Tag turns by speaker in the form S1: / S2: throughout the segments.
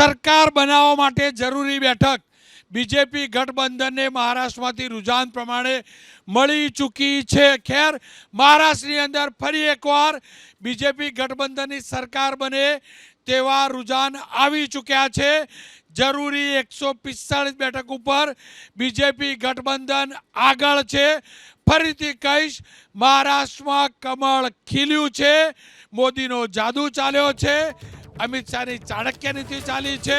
S1: સરકાર બનાવવા માટે જરૂરી બેઠક બીજેપી ગઠબંધનને મહારાષ્ટ્રમાંથી રુઝાન પ્રમાણે મળી ચૂકી છે। ખેર મહારાષ્ટ્રની અંદર ફરી એકવાર બીજેપી ગઠબંધનની સરકાર બને તેવા રુઝાન આવી ચૂક્યા છે। જરૂરી 145 બેઠક ઉપર બીજેપી ગઠબંધન આગળ છે। ફરીથી કહીશ, મહારાષ્ટ્રમાં કમળ ખીલ્યું છે, મોદીનો જાદુ ચાલ્યો છે, અમિત શાહની ચાણક્ય નીતિ ચાલી છે,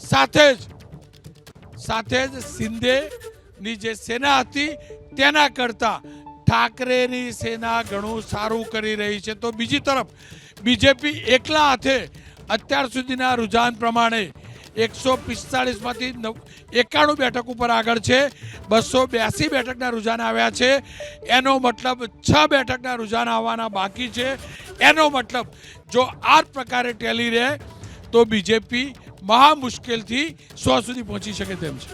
S1: સાથે જ શિંદેની જે સેના હતી તેના કરતાં ઠાકરેની સેના ઘણું સારું કરી રહી છે। તો બીજી તરફ બીજેપી એકલા હાથે અત્યાર સુધીના રુઝાન પ્રમાણે 145માંથી 91 બેઠક ઉપર આગળ છે। 282 બેઠકના રુઝાન આવ્યા છે। એનો મતલબ 6 બેઠકના રુઝાન આવવાના બાકી છે। એનો મતલબ જો આ પ્રકારે ટેલી રહે તો બીજેપી મહા મુશ્કેલથી 100 સુધી પહોંચી શકે તેમ છે।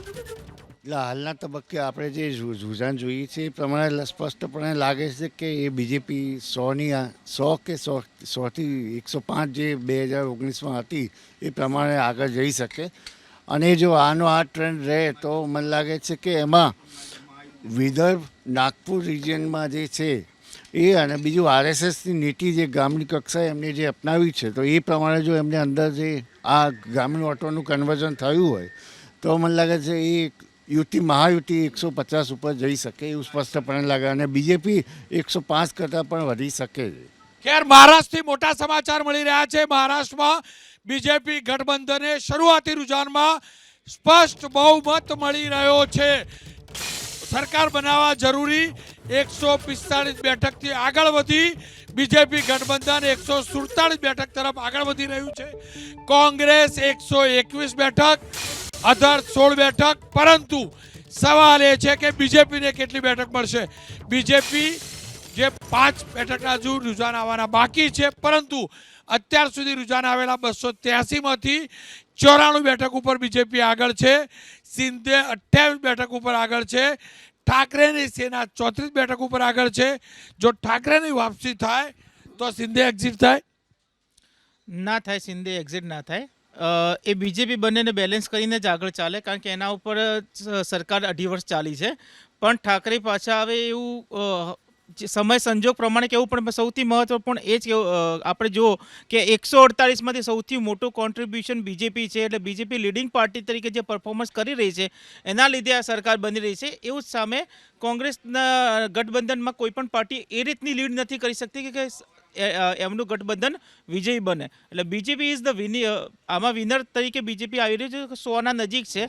S2: એટલે હાલના તબક્કે આપણે જે રુઝાન જોઈએ છે એ પ્રમાણે સ્પષ્ટપણે લાગે છે કે એ બીજેપી 100 કે 100થી 105 જે 2019માં હતી એ પ્રમાણે આગળ જઈ શકે। અને જો આનો આ ટ્રેન્ડ રહે તો મને લાગે છે કે એમાં વિદર્ભ નાગપુર રિજિયનમાં જે છે એ અને બીજું આરએસએસની નીતિ જે ગામની કક્ષાએ એમને જે અપનાવી છે તો એ પ્રમાણે જો એમને અંદર જે આ ગામનું ઓટોનું કન્વર્ઝન થયું હોય તો મને લાગે છે એ યુતિ મહાયુતિ 150 ઉપર જઈ શકે એવું સ્પષ્ટપણે લાગે અને બીજેપી 105 કરતાં પણ વધી શકે છે।
S1: ખેર મહારાષ્ટ્રથી મોટા સમાચાર મળી રહ્યા છે। મહારાષ્ટ્રમાં બીજેપી ગઠબંધને શરૂઆતી રુઝાનમાં સ્પષ્ટ બહુમત મળી રહ્યો છે। સરકાર બનાવવા જરૂરી 145 બેઠકથી આગળ વધી બીજેપી ગઠબંધન 147 બેઠક તરફ આગળ વધી રહ્યું છે। કોંગ્રેસ 121 બેઠક, અધર 16 બેઠક, પરંતુ સવાલ એ છે કે બીજેપીને કેટલી બેઠક મળશે। બીજેપી જે 5 બેઠકના હજુ રુઝાન આવવાના બાકી છે, પરંતુ અત્યાર સુધી રુઝાન આવેલા 283માંથી 94 બેઠક ઉપર બીજેપી આગળ છે। શિંદે 28 બેઠક ઉપર આગળ છે। ઠાકરેની સેના 34 બેઠક ઉપર આગળ છે। જો ઠાકરેની વાપસી થાય તો શિંદે એક્ઝિટ થાય
S3: ના થાય, શિંદે એક્ઝિટ ના થાય। એ બીજેપી બંનેને બેલેન્સ કરીને જ આગળ ચાલે, કારણ કે એના ઉપર સરકાર 2.5 વર્ષ ચાલી છે। પણ ઠાકરે પાછા આવે એવું સમય સંજોગ પ્રમાણે કહેવું પણ સૌથી મહત્વપૂર્ણ એ જ આપણે જુઓ કે 148માંથી સૌથી મોટું કોન્ટ્રીબ્યુશન બીજેપી છે। એટલે બીજેપી લીડિંગ પાર્ટી તરીકે જે પરફોર્મન્સ કરી રહી છે એના લીધે આ સરકાર બની રહી છે। એવું જ સામે કોંગ્રેસના ગઠબંધનમાં કોઈ પણ પાર્ટી એ રીતની લીડ નથી કરી શકતી કે એમનું ગઠબંધન વિજયી બને। એટલે બીજેપી ઇઝ ધ આમાં વિનર તરીકે બીજેપી આવી રહ્યું છે, 100ના નજીક છે।